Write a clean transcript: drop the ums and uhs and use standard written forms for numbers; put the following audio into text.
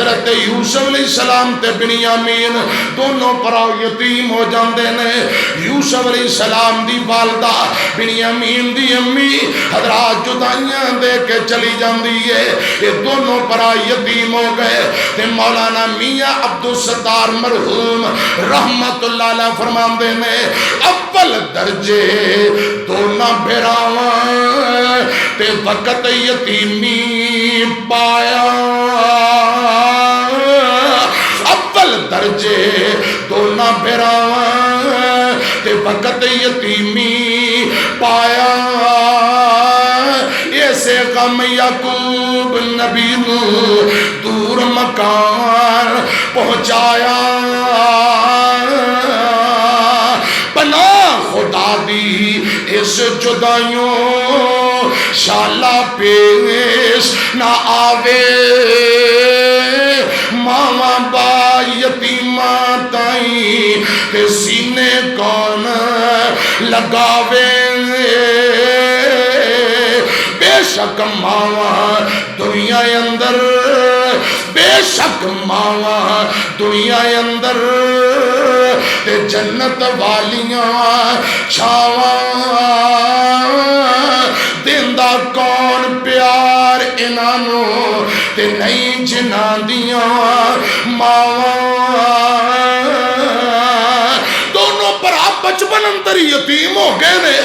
حضرت یوسف علیہ السلام تے بنیامین دونوں پرا یتیم ہو جاندے نے. یوسف علیہ السلام دی والدہ بنیامین دی امی حضرات جدائیاں دے کے چلی جاندی ہے. یہ دونوں پرا یتیم ہو گئے. تے مولانا میاں عبدالستار مرحوم رحمت اللہ علیہ فرماندے نے اول درجے دونوں بھراواں تے وقت یتیمی پایا. اول درجے دونوں بھراواں تے وقت یتیمی پایا. ایسے غم یعقوب نبی نو دور مکان پہنچایا. پناہ خدا دی اس جدائیوں شالا پیش نہ آوے. ماما با یتیماں تائیں تے سینے کون لگاوے. بے شک ماما دنیا اندر بے شک ماما دنیا اندر تے جنت والیاں چھاواں دیندہ کون پیار انہوں تے نہیں جناں دیاں ماواں. دونوں پر آپ بچپن اندر یتیم ہو گئے نے.